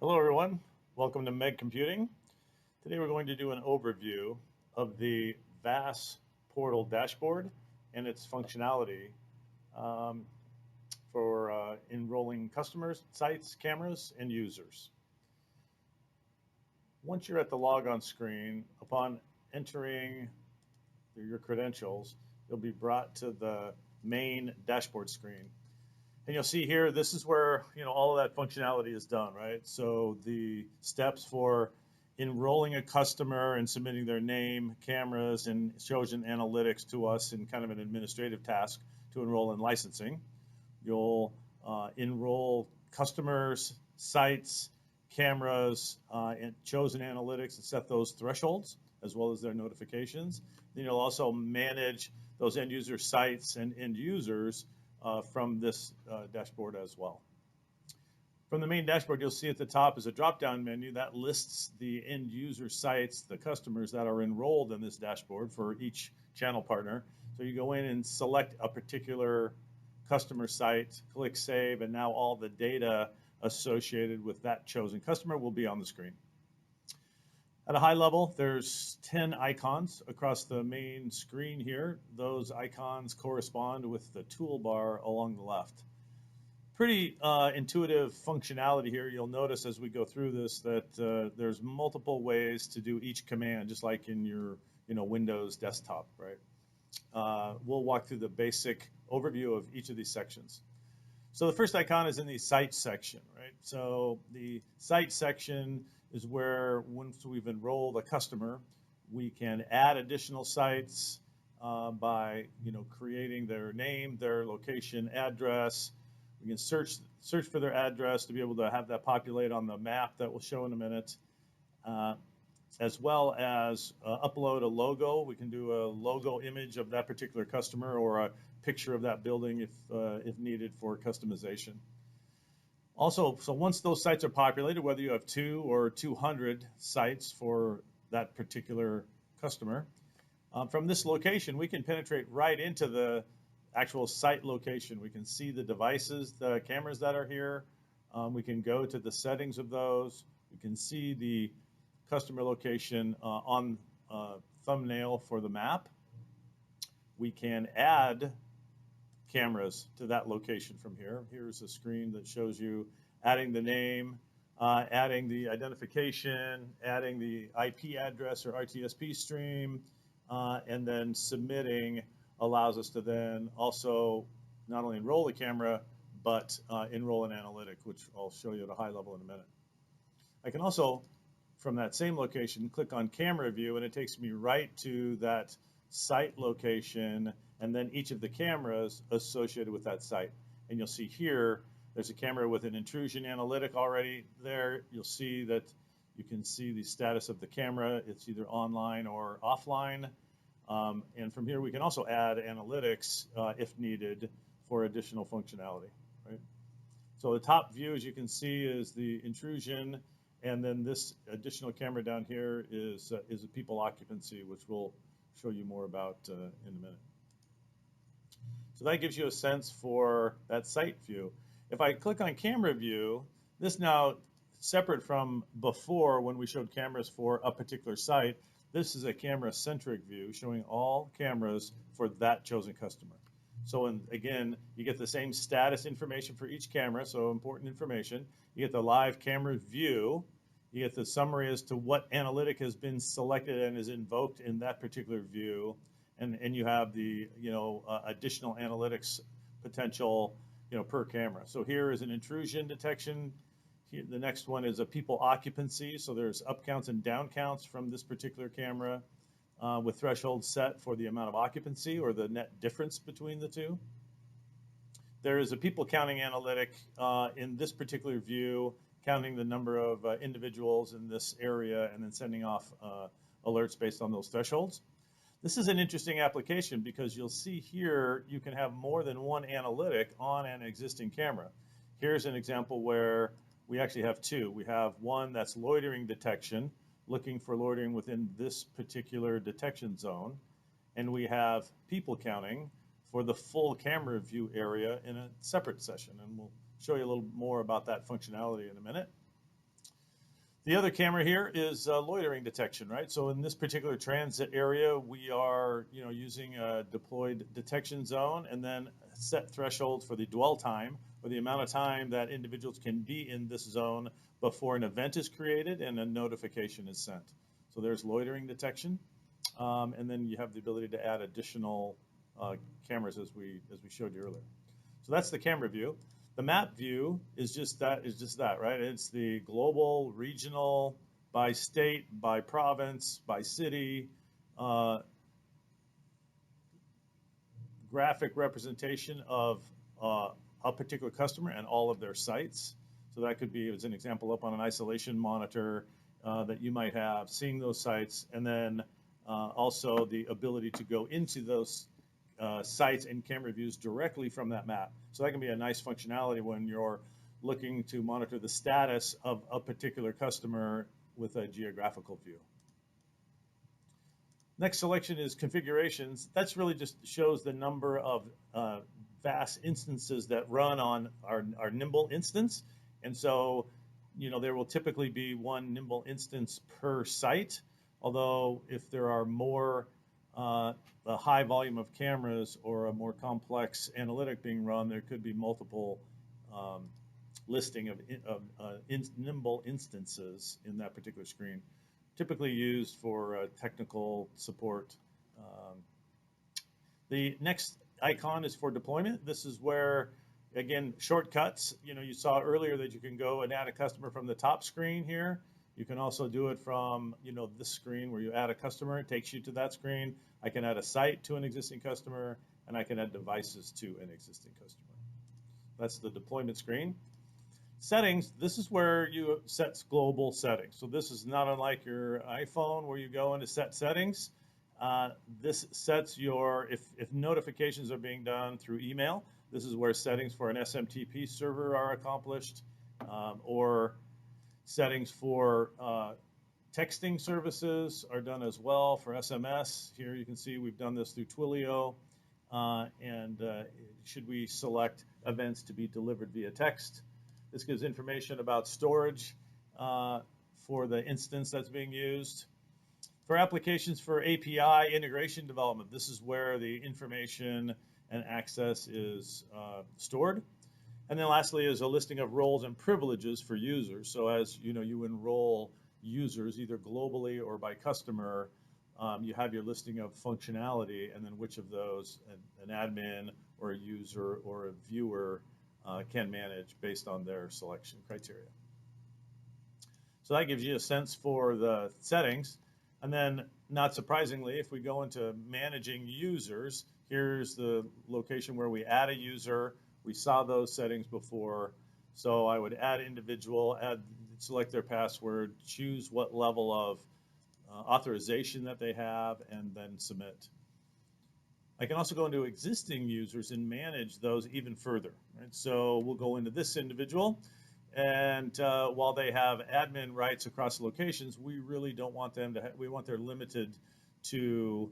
Hello everyone, welcome to Megh Computing. Today we're going to do an overview of the VAS portal dashboard and its functionality um, for enrolling customers, sites, cameras, and users. Once you're at the logon screen, upon entering your credentials, you'll be brought to the main dashboard screen. And you'll see here, this is where all of that functionality is done, right? So the steps for enrolling a customer and submitting their name, cameras, and shows an analytics to us in kind of an administrative task to enroll in licensing. You'll enroll customers, sites, cameras, and chosen analytics and set those thresholds as well as their notifications. Then you'll also manage those end user sites and end users from this dashboard as well. From the main dashboard, you'll see at the top is a drop-down menu that lists the end user sites, the customers that are enrolled in this dashboard for each channel partner. So you go in and select a particular customer site, click save, and now all the data associated with that chosen customer will be on the screen. At a high level, there's 10 icons across the main screen here. Those icons correspond with the toolbar along the left. Pretty intuitive functionality here. You'll notice as we go through this that there's multiple ways to do each command, just like in your Windows desktop, right? We'll walk through the basic overview of each of these sections. So the first icon is in the site section, right? So the site section is where once we've enrolled a customer, we can add additional sites by creating their name, their location, address. We can search for their address to be able to have that populate on the map that we'll show in a minute, as well as upload a logo. We can do a logo image of that particular customer or a picture of that building if needed for customization. Also, so once those sites are populated, whether you have 2 or 200 sites for that particular customer, from this location, we can penetrate right into the actual site location. We can see the devices, the cameras that are here. We can go to the settings of those. We can see the customer location on thumbnail for the map. We can add cameras to that location from here. Here's a screen that shows you adding the name, adding the identification, adding the IP address or RTSP stream, and then submitting allows us to then also not only enroll the camera, but enroll an analytic, which I'll show you at a high level in a minute. I can also, from that same location, click on camera view, and it takes me right to that site location and then each of the cameras associated with that site. And you'll see here, there's a camera with an intrusion analytic already there. You'll see that you can see the status of the camera. It's either online or offline. And from here, we can also add analytics if needed for additional functionality, right? So the top view, as you can see, is the intrusion. And then this additional camera down here is a people occupancy, which we'll show you more about in a minute. So that gives you a sense for that site view. If I click on camera view, this now, separate from before when we showed cameras for a particular site, this is a camera-centric view showing all cameras for that chosen customer. So again, you get the same status information for each camera, so important information. You get the live camera view. You get the summary as to what analytic has been selected and is invoked in that particular view. And you have the additional analytics potential per camera. So here is an intrusion detection. Here, the next one is a people occupancy. So there's up counts and down counts from this particular camera with thresholds set for the amount of occupancy or the net difference between the two. There is a people counting analytic in this particular view, counting the number of individuals in this area and then sending off alerts based on those thresholds. This is an interesting application because you'll see here you can have more than one analytic on an existing camera. Here's an example where we actually have 2. We have one that's loitering detection, looking for loitering within this particular detection zone, and we have people counting for the full camera view area in a separate session, and we'll show you a little more about that functionality in a minute. The other camera here is loitering detection, right? So in this particular transit area, we are, using a deployed detection zone and then set thresholds for the dwell time, or the amount of time that individuals can be in this zone before an event is created and a notification is sent. So there's loitering detection, and then you have the ability to add additional cameras as we showed you earlier. So that's the camera view. The map view is just that, right? It's the global, regional, by state, by province, by city, graphic representation of a particular customer and all of their sites. So that could be, as an example, up on an isolation monitor that you might have, seeing those sites, and then also the ability to go into those sites and camera views directly from that map. So that can be a nice functionality when you're looking to monitor the status of a particular customer with a geographical view. Next selection is configurations. That's really just shows the number of VAS instances that run on our Nimble instance. And so, there will typically be one Nimble instance per site, although if there are more a high volume of cameras or a more complex analytic being run, there could be multiple listing of Nimble instances in that particular screen, typically used for technical support. The next icon is for deployment. This is where, again, shortcuts. You saw earlier that you can go and add a customer from the top screen here. You can also do it from, this screen where you add a customer. It takes you to that screen. I can add a site to an existing customer, and I can add devices to an existing customer. That's the deployment screen. Settings, this is where you set global settings. So this is not unlike your iPhone where you go into set settings. This sets if notifications are being done through email, this is where settings for an SMTP server are accomplished, or settings for texting services are done as well for SMS. Here you can see we've done this through Twilio. Should we select events to be delivered via text? This gives information about storage for the instance that's being used. For applications for API integration development, this is where the information and access is stored. And then lastly is a listing of roles and privileges for users. So as you enroll users either globally or by customer, you have your listing of functionality, and then which of those an admin or a user or a viewer can manage based on their selection criteria. So that gives you a sense for the settings. And then, not surprisingly, if we go into managing users, here's the location where we add a user. We saw those settings before. So I would add individual, select their password, choose what level of authorization that they have, and then submit. I can also go into existing users and manage those even further. Right? So we'll go into this individual, and while they have admin rights across locations, we really don't want them to. We want they're limited to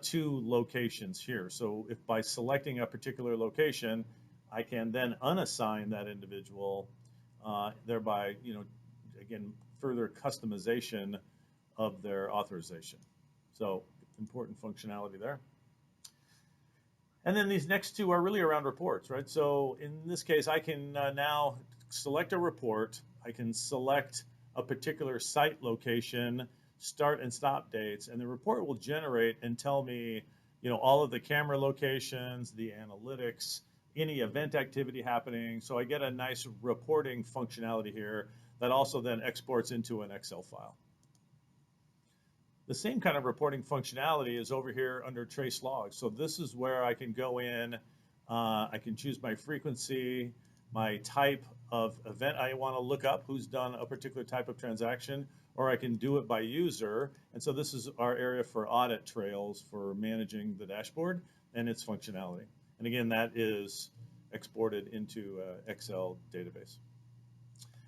2 locations here. So if by selecting a particular location, I can then unassign that individual, thereby, again, further customization of their authorization. So important functionality there. And then these next 2 are really around reports, right? So in this case, I can now select a report. I can select a particular site location, start and stop dates, and the report will generate and tell me, all of the camera locations, the analytics, any event activity happening. So I get a nice reporting functionality here that also then exports into an Excel file. The same kind of reporting functionality is over here under trace logs. So this is where I can go in, I can choose my frequency, my type of event I want to look up, who's done a particular type of transaction, or I can do it by user. And so this is our area for audit trails for managing the dashboard and its functionality. And again, that is exported into Excel database.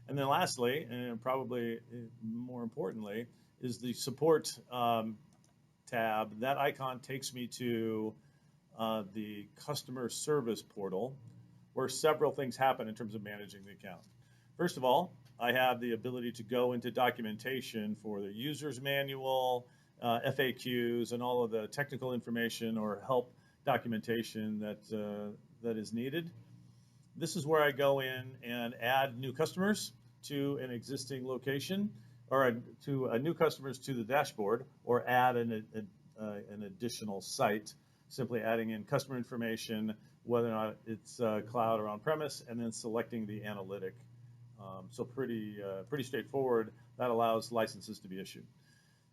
And then lastly, and probably more importantly, is the support tab. That icon takes me to the customer service portal, where several things happen in terms of managing the account. First of all, I have the ability to go into documentation for the user's manual, FAQs, and all of the technical information or help documentation that is needed. This is where I go in and add new customers to an existing location, or to new customers to the dashboard, or add an additional site, simply adding in customer information, whether or not it's cloud or on-premise, and then selecting the analytic. So pretty straightforward. That allows licenses to be issued.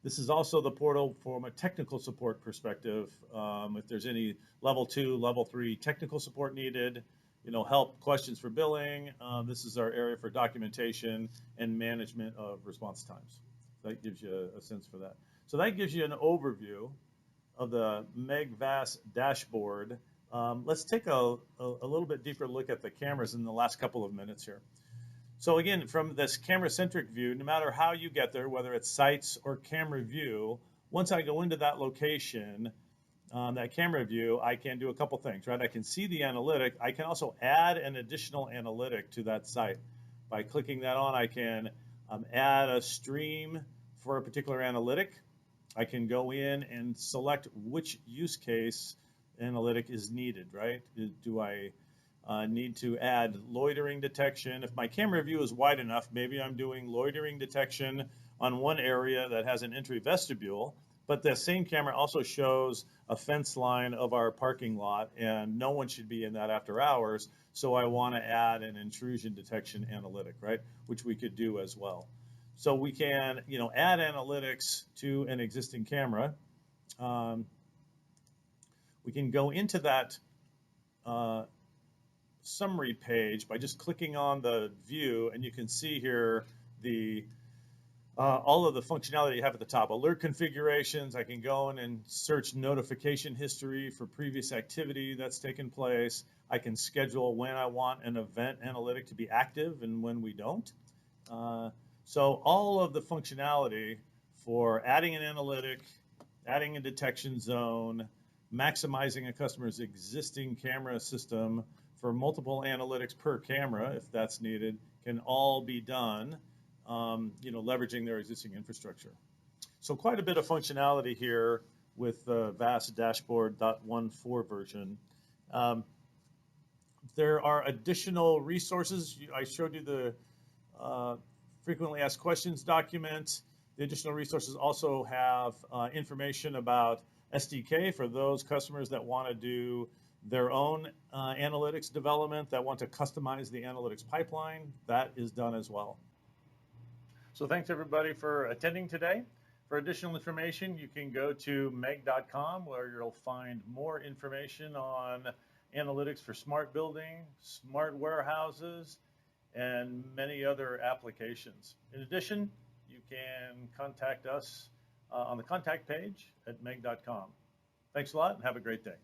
This is also the portal from a technical support perspective. If there's any level 2, level 3 technical support needed, help, questions for billing, this is our area for documentation and management of response times. That gives you a sense for that. So that gives you an overview of the Megh VAS dashboard. Let's take a little bit deeper look at the cameras in the last couple of minutes here. So again, from this camera-centric view, no matter how you get there, whether it's sites or camera view, once I go into that location, that camera view, I can do a couple things, right? I can see the analytic. I can also add an additional analytic to that site. By clicking that on, I can add a stream for a particular analytic. I can go in and select which use case analytic is needed, right? Do I need to add loitering detection? If my camera view is wide enough, maybe I'm doing loitering detection on one area that has an entry vestibule, but the same camera also shows a fence line of our parking lot, and no one should be in that after hours, so I want to add an intrusion detection analytic, right? Which we could do as well. So we can, add analytics to an existing camera. We can go into that summary page by just clicking on the view, and you can see here all of the functionality you have at the top. Alert configurations, I can go in and search notification history for previous activity that's taken place. I can schedule when I want an event analytic to be active and when we don't. So all of the functionality for adding an analytic, adding a detection zone, maximizing a customer's existing camera system for multiple analytics per camera, if that's needed, can all be done, leveraging their existing infrastructure. So quite a bit of functionality here with the VAS dashboard 1.4 version. There are additional resources. I showed you the frequently asked questions document. The additional resources also have information about SDK for those customers that want to do their own analytics development, that want to customize the analytics pipeline. That is done as well. So thanks everybody for attending today. For additional information, you can go to megh.com, where you'll find more information on analytics for smart building, smart warehouses, and many other applications. In addition, you can contact us on the contact page at megh.com. Thanks a lot and have a great day.